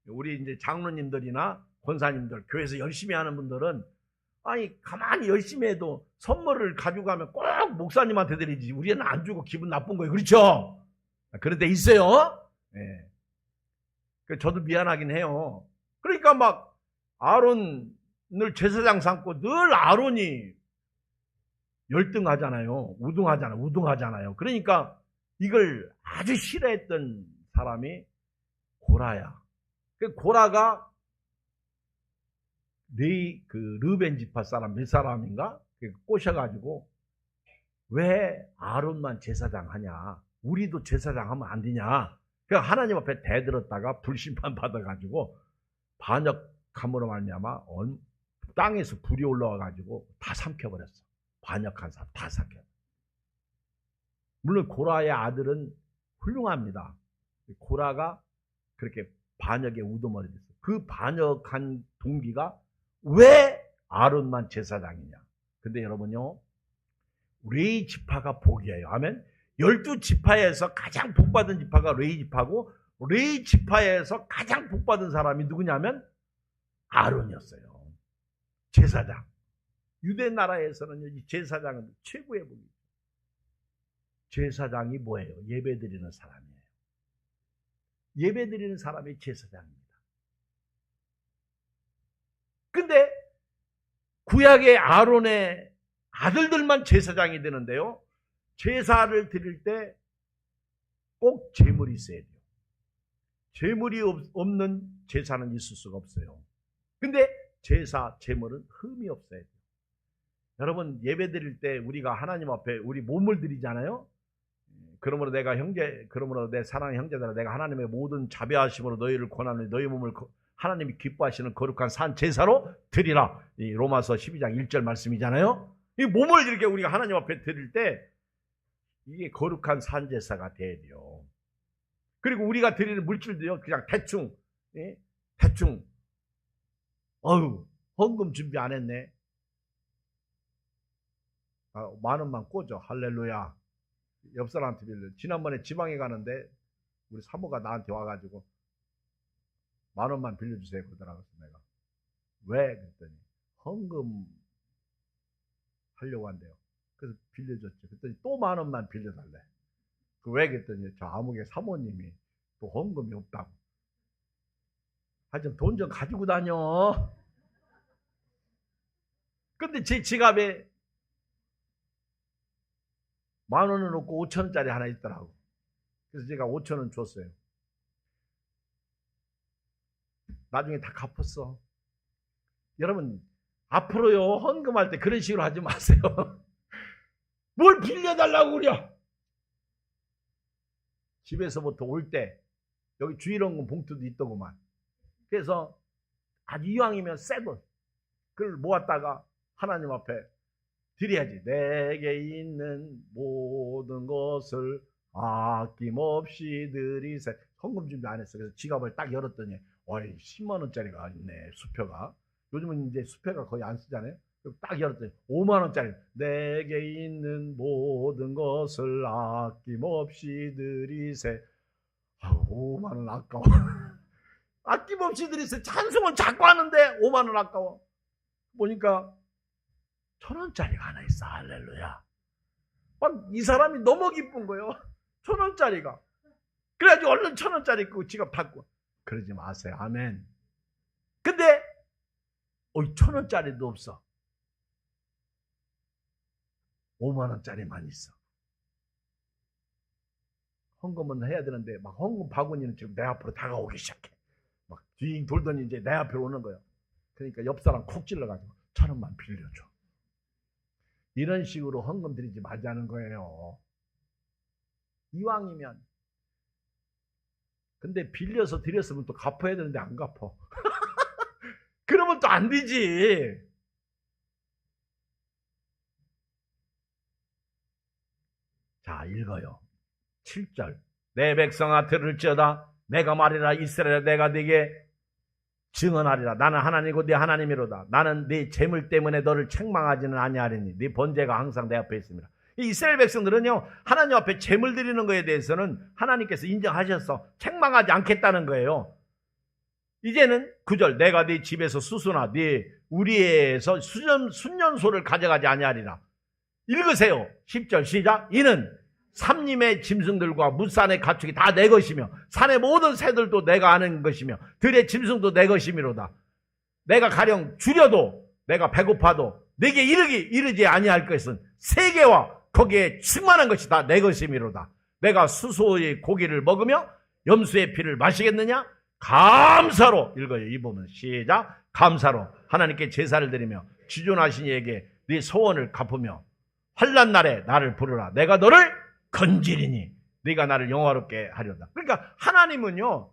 우리 장로님들이나 권사님들, 교회에서 열심히 하는 분들은 가만히 열심히 해도 선물을 가져가면 꼭 목사님한테 드리지, 우리는 안 주고 기분 나쁜 거예요. 그렇죠? 그런 데 있어요. 저도 미안하긴 해요. 그러니까 아론을 제사장 삼고 늘 아론이 열등하잖아요. 우등하잖아요. 그러니까 이걸 아주 싫어했던 사람이 고라야. 고라가 르벤 지파 사람 몇 사람인가 꼬셔가지고, 왜 아론만 제사장 하냐? 우리도 제사장 하면 안 되냐? 그러니까 하나님 앞에 대들었다가 불심판 받아가지고 반역함으로 말미암아 땅에서 불이 올라와가지고 다 삼켜버렸어. 반역한 사람 다 삼켜. 물론 고라의 아들은 훌륭합니다. 고라가 그렇게 반역의 우두머리 됐어요. 그 반역한 동기가 왜 아론만 제사장이냐? 근데 여러분요, 레위 지파가 복이에요. 아멘. 12지파에서 가장 복받은 지파가 레위 지파고, 레위 지파에서 가장 복받은 사람이 누구냐면 아론이었어요. 제사장. 유대 나라에서는 이 제사장은 최고의 복이에요. 제사장이 뭐예요? 예배드리는 사람이에요. 예배드리는 사람이 제사장입니다. 근데 구약의 아론의 아들들만 제사장이 되는데요, 제사를 드릴 때 꼭 제물이 있어야 돼요. 제물이 없는 제사는 있을 수가 없어요. 근데 제사, 제물은 흠이 없어야 돼요. 여러분, 예배 드릴 때 우리가 하나님 앞에 우리 몸을 드리잖아요. 그러므로 그러므로 내 사랑하는 형제들아, 내가 하나님의 모든 자비하심으로 너희를 권하노니 너희 몸을 하나님이 기뻐하시는 거룩한 산 제사로 드리라. 이 로마서 12장 1절 말씀이잖아요. 이 몸을 이렇게 우리가 하나님 앞에 드릴 때 이게 거룩한 산 제사가 돼야 돼요. 그리고 우리가 드리는 물질도요, 그냥 대충 헌금 준비 안 했네. 10,000원만 꽂아. 할렐루야. 옆 사람한테 빌려. 지난번에 지방에 가는데 우리 사모가 나한테 와가지고 10,000원만 빌려주세요 그러더라고요. 내가 왜? 그랬더니 헌금 하려고 한대요. 그래서 빌려줬죠. 그랬더니 또 10,000원만 빌려달래. 그 왜? 그랬더니 저 아무개 사모님이 또 헌금이 없다고. 하여튼 돈 좀 가지고 다녀. 근데 제 지갑에 10,000원을 넣고 5,000원짜리 하나 있더라고. 그래서 제가 5,000원 줬어요. 나중에 다 갚았어. 여러분, 앞으로요, 헌금할 때 그런 식으로 하지 마세요. 뭘 빌려달라고 그래. 집에서부터 올 때 여기 주일헌금 봉투도 있더구만. 그래서 아주 이왕이면 새 돈 그걸 모았다가 하나님 앞에 드려야지. 내게 있는 모든 것을 아낌없이 드리세. 헌금 준비 안 했어. 그래서 지갑을 딱 열었더니 10만 원짜리가 있네. 수표가. 요즘은 이제 수표가 거의 안 쓰잖아요. 딱 열었더니 5만 원짜리. 내게 있는 모든 것을 아낌없이 드리세. 5만 원 아까워. 아낌없이 드리세. 찬송은 자꾸 하는데 5만 원 아까워. 보니까 1,000원짜리가 하나 있어. 할렐루야. 막 이 사람이 너무 기쁜 거예요. 1,000원짜리가. 그래가지고 얼른 1,000원짜리 그 지갑 닫고. 그러지 마세요. 아멘. 근데 1,000원짜리도 없어. 5만 원짜리만 있어. 헌금은 해야 되는데 막 헌금 바구니는 지금 내 앞으로 다가오기 시작해. 막 빙 돌더니 이제 내 앞으로 오는 거예요. 그러니까 옆 사람 콕 찔러가지고 1,000원만 빌려줘. 이런 식으로 헌금 드리지 말자는 거예요. 이왕이면. 근데 빌려서 드렸으면 또 갚아야 되는데 안 갚아. 그러면 또 안 되지. 자, 읽어요. 7절. 내 백성아 들을지어다. 내가 말이라. 이스라엘아, 내가 네게 증언하리라. 나는 하나님이고 네 하나님이로다. 나는 네 재물 때문에 너를 책망하지는 아니하리니 네 번제가 항상 내 앞에 있습니다. 이 이스라엘 백성들은요, 하나님 앞에 재물 드리는 거에 대해서는 하나님께서 인정하셔서 책망하지 않겠다는 거예요. 이제는 9절. 내가 네 집에서 수수나 네 우리에서 순년소를 가져가지 아니하리라. 읽으세요. 10절 시작. 이는 삼림의 짐승들과 무산의 가축이 다 내 것이며 산의 모든 새들도 내가 아는 것이며 들의 짐승도 내 것이미로다. 내가 가령 줄여도 내가 배고파도 내게 이르지 아니할 것은 세계와 거기에 충만한 것이 다 내 것이미로다. 내가 수소의 고기를 먹으며 염소의 피를 마시겠느냐? 감사로. 읽어요. 이 부분 시작. 감사로 하나님께 제사를 드리며 지존하신 이에게 네 소원을 갚으며 환난 날에 나를 부르라. 내가 너를 건지리니 네가 나를 영화롭게 하려다. 그러니까 하나님은요,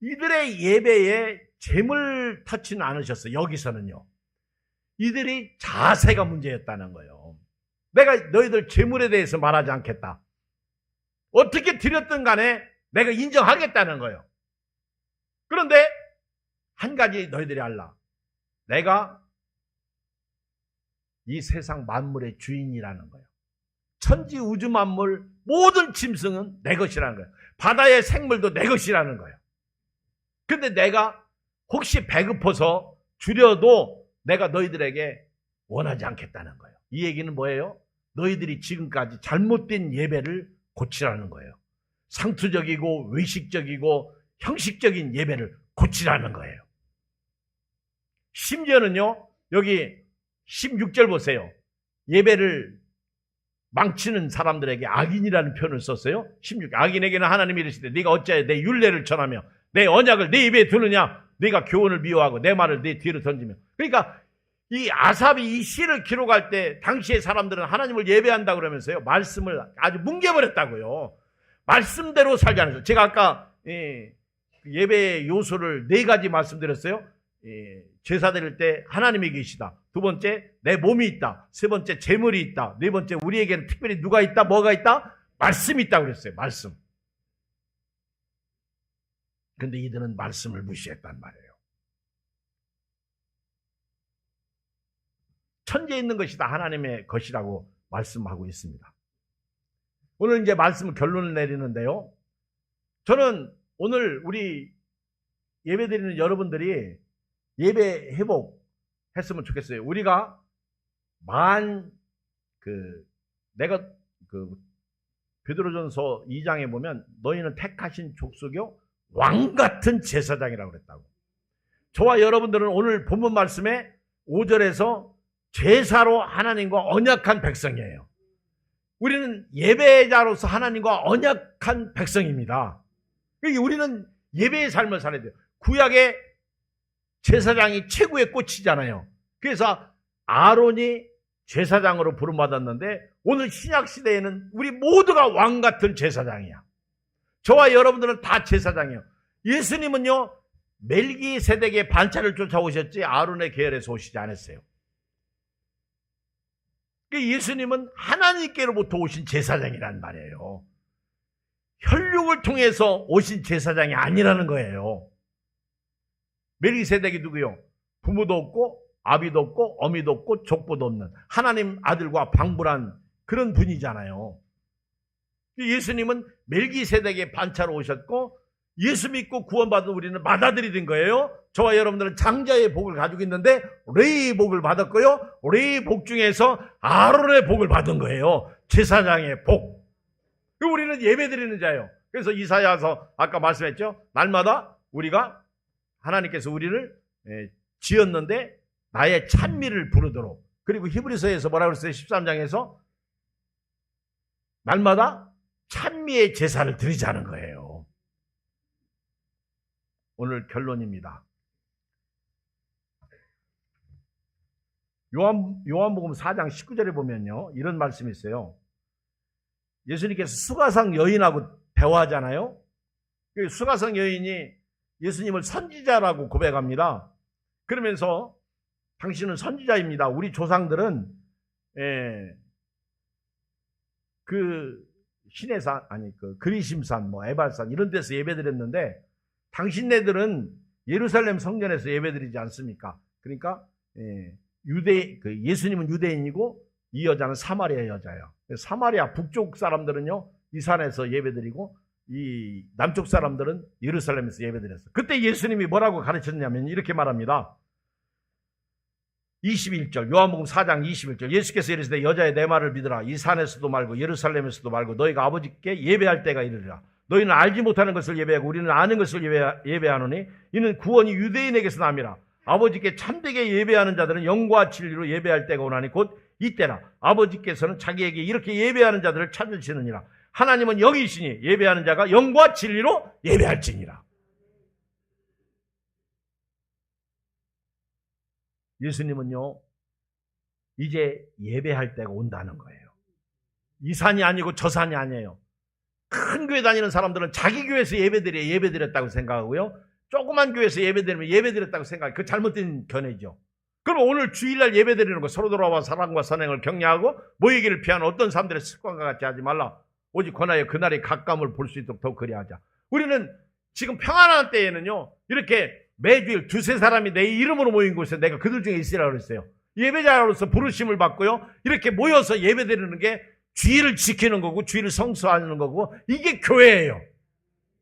이들의 예배에 재물 터치는 않으셨어요. 여기서는요, 이들이 자세가 문제였다는 거예요. 내가 너희들 재물에 대해서 말하지 않겠다. 어떻게 드렸든 간에 내가 인정하겠다는 거예요. 그런데 한 가지 너희들이 알라. 내가 이 세상 만물의 주인이라는 거예요. 천지 우주 만물 모든 짐승은 내 것이라는 거예요. 바다의 생물도 내 것이라는 거예요. 근데 내가 혹시 배고파서 주려도 내가 너희들에게 원하지 않겠다는 거예요. 이 얘기는 뭐예요? 너희들이 지금까지 잘못된 예배를 고치라는 거예요. 상투적이고 외식적이고 형식적인 예배를 고치라는 거예요. 심지어는요, 여기 16절 보세요. 예배를 망치는 사람들에게 악인이라는 표현을 썼어요. 16. 악인에게는 하나님이 이르시되 네가 어찌하여 내 율례를 전하며 내 언약을 내 입에 두느냐. 네가 교훈을 미워하고 내 말을 내 뒤로 던지며. 그러니까 이 아삽이 이 시를 기록할 때 당시의 사람들은 하나님을 예배한다 그러면서요, 말씀을 아주 뭉개버렸다고요. 말씀대로 살지 않았어요. 제가 아까 예배의 요소를 4가지 말씀드렸어요. 제사 드릴 때 하나님이 계시다. 두 번째, 내 몸이 있다. 세 번째, 재물이 있다. 네 번째, 우리에게는 특별히 누가 있다? 뭐가 있다? 말씀이 있다 그랬어요. 말씀. 근데 이들은 말씀을 무시했단 말이에요. 천지에 있는 것이 다 하나님의 것이라고 말씀하고 있습니다. 오늘 이제 말씀 결론을 내리는데요. 저는 오늘 우리 예배드리는 여러분들이 예배 회복했으면 좋겠어요. 우리가 내가 베드로전서 2장에 보면 너희는 택하신 족속이요 왕같은 제사장이라고 그랬다고. 저와 여러분들은 오늘 본문 말씀에 5절에서 제사로 하나님과 언약한 백성이에요. 우리는 예배자로서 하나님과 언약한 백성입니다. 그러니까 우리는 예배의 삶을 살아야 돼요. 구약의 제사장이 최고의 꽃이잖아요. 그래서 아론이 제사장으로 부름받았는데 오늘 신약시대에는 우리 모두가 왕같은 제사장이야. 저와 여러분들은 다 제사장이에요. 예수님은요, 멜기세덱의 반차를 쫓아오셨지 아론의 계열에서 오시지 않았어요. 예수님은 하나님께로부터 오신 제사장이란 말이에요. 혈육을 통해서 오신 제사장이 아니라는 거예요. 멜기세덱이 누구요? 부모도 없고 아비도 없고 어미도 없고 족보도 없는 하나님 아들과 방불한 그런 분이잖아요. 예수님은 멜기세덱의 반차로 오셨고 예수 믿고 구원받은 우리는 맏아들이 된 거예요. 저와 여러분들은 장자의 복을 가지고 있는데 레위의 복을 받았고요. 레위의 복 중에서 아론의 복을 받은 거예요. 제사장의 복. 우리는 예배드리는 자예요. 그래서 이사야서 아까 말씀했죠. 날마다 우리가 하나님께서 우리를 지었는데 나의 찬미를 부르도록. 그리고 히브리서에서 뭐라고 그랬어요? 13장에서 날마다 찬미의 제사를 드리자는 거예요. 오늘 결론입니다. 요한복음 4장 19절에 보면요, 이런 말씀이 있어요. 예수님께서 수가성 여인하고 대화하잖아요. 수가성 여인이 예수님을 선지자라고 고백합니다. 그러면서 당신은 선지자입니다. 우리 조상들은 시내산, 그리심산, 에발산 이런 데서 예배드렸는데 당신네들은 예루살렘 성전에서 예배드리지 않습니까? 그러니까 예수님은 유대인이고 이 여자는 사마리아 여자예요. 사마리아 북쪽 사람들은요 이 산에서 예배드리고 이 남쪽 사람들은 예루살렘에서 예배드렸어요. 그때 예수님이 뭐라고 가르쳤냐면 이렇게 말합니다. 21절 요한복음 4장 21절 예수께서 이르시되 여자의 내 말을 믿으라. 이 산에서도 말고 예루살렘에서도 말고 너희가 아버지께 예배할 때가 이르리라. 너희는 알지 못하는 것을 예배하고 우리는 아는 것을 예배하노니 이는 구원이 유대인에게서 남이라. 아버지께 참되게 예배하는 자들은 영과 진리로 예배할 때가 오나니 곧 이때라. 아버지께서는 자기에게 이렇게 예배하는 자들을 찾으시느니라. 하나님은 영이시니 예배하는 자가 영과 진리로 예배할지니라. 예수님은요 이제 예배할 때가 온다는 거예요. 이 산이 아니고 저 산이 아니에요. 큰 교회 다니는 사람들은 자기 교회에서 예배드렸다고 생각하고요. 조그만 교회에서 예배드리면 예배드렸다고 생각해요. 그 잘못된 견해죠. 그럼 오늘 주일날 예배드리는 거 서로 돌아와 사랑과 선행을 격려하고 모이기를 피하는 어떤 사람들의 습관과 같이 하지 말라. 오직 권하여 그날의 각감을 볼 수 있도록 더 그리하자. 우리는 지금 평안한 때에는요, 이렇게 매주일 두세 사람이 내 이름으로 모인 곳에 내가 그들 중에 있으라고 그랬어요. 예배자로서 부르심을 받고요, 이렇게 모여서 예배드리는 게 주의를 지키는 거고 주의를 성수하는 거고, 이게 교회예요.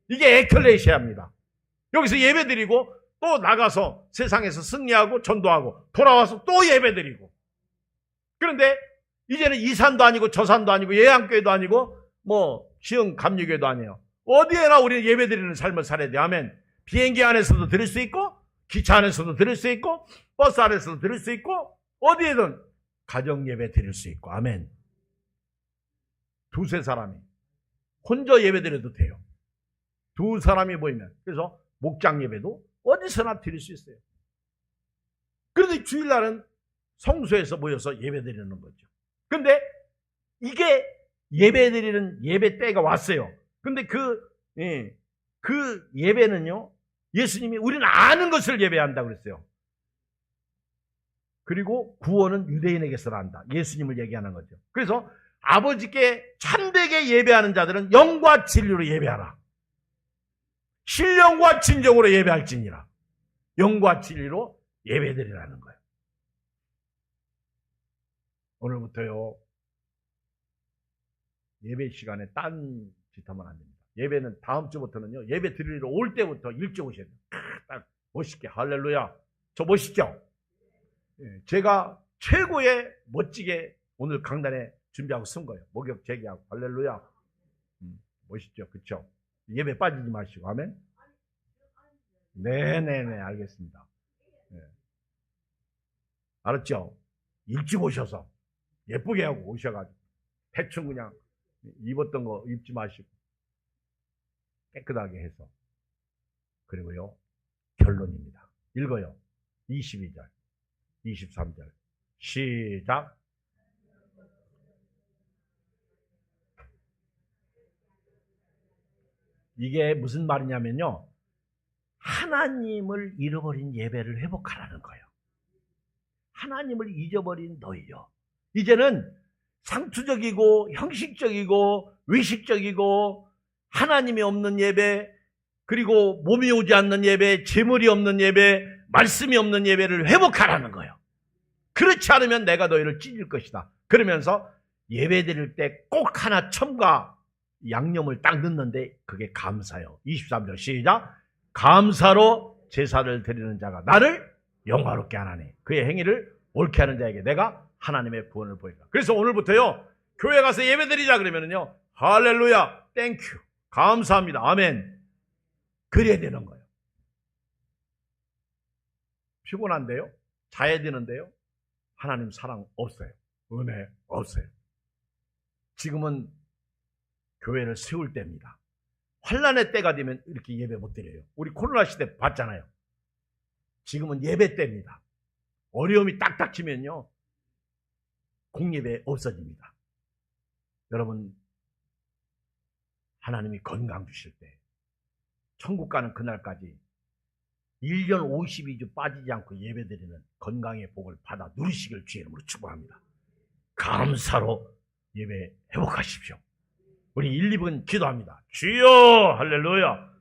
이게 에클레시아입니다. 여기서 예배드리고 또 나가서 세상에서 승리하고 전도하고 돌아와서 또 예배드리고. 그런데 이제는 이산도 아니고 저산도 아니고 예양교회도 아니고 뭐 시흥 감리교회도 아니에요. 어디에나 우리는 예배드리는 삶을 살아야 돼. 아멘. 비행기 안에서도 드릴 수 있고, 기차 안에서도 드릴 수 있고, 버스 안에서도 드릴 수 있고, 어디에든 가정 예배 드릴 수 있고. 아멘. 두세 사람이 혼자 예배 드려도 돼요. 두 사람이 모이면. 그래서 목장 예배도 어디서나 드릴 수 있어요. 그런데 주일날은 성소에서 모여서 예배 드리는 거죠. 근데 이게 예배 드리는 예배 때가 왔어요. 근데 그 예배는요, 예수님이 우리는 아는 것을 예배한다고 그랬어요. 그리고 구원은 유대인에게서 난다. 예수님을 얘기하는 거죠. 그래서 아버지께 참되게 예배하는 자들은 영과 진리로 예배하라. 신령과 진정으로 예배할지니라. 영과 진리로 예배드리라는 거예요. 오늘부터요, 예배 시간에 딴 짓 하면 안 됩니다. 예배는 다음 주부터는요, 예배 드리러 올 때부터 일찍 오셔야 돼요. 딱 멋있게. 할렐루야. 저 멋있죠? 제가 최고의 멋지게 오늘 강단에 준비하고 쓴 거예요. 목욕 제기하고. 할렐루야. 멋있죠? 그쵸? 예배 빠지지 마시고. 아멘. 네네네, 알겠습니다. 네. 알았죠? 일찍 오셔서 예쁘게 하고 오셔가지고 대충 그냥 입었던 거 입지 마시고 깨끗하게 해서. 그리고요, 결론입니다. 읽어요. 22절, 23절. 시작. 이게 무슨 말이냐면요, 하나님을 잃어버린 예배를 회복하라는 거예요. 하나님을 잊어버린 너희요, 이제는 상투적이고 형식적이고 외식적이고 하나님이 없는 예배, 그리고 몸이 오지 않는 예배, 재물이 없는 예배, 말씀이 없는 예배를 회복하라는 거예요. 그렇지 않으면 내가 너희를 찢을 것이다. 그러면서 예배 드릴 때 꼭 하나 첨가 양념을 딱 넣는데 그게 감사요. 23절 시작. 감사로 제사를 드리는 자가 나를 영화롭게 하나니 그의 행위를 옳게 하는 자에게 내가 하나님의 구원을 보이리라. 그래서 오늘부터요, 교회 가서 예배 드리자 그러면은요, 할렐루야, 땡큐, 감사합니다, 아멘, 그래야 되는 거예요. 피곤한데요, 자야 되는데요, 하나님 사랑 없어요. 은혜 없어요. 지금은 교회를 세울 때입니다. 환난의 때가 되면 이렇게 예배 못 드려요. 우리 코로나 시대 봤잖아요. 지금은 예배 때입니다. 어려움이 딱 닥치면요, 공예배 없어집니다. 여러분, 하나님이 건강 주실 때 천국 가는 그날까지 1년 52주 빠지지 않고 예배드리는 건강의 복을 받아 누리시길 주의 이름으로 축복합니다. 감사로 예배 회복하십시오. 우리 1, 2분 기도합니다. 주여, 할렐루야.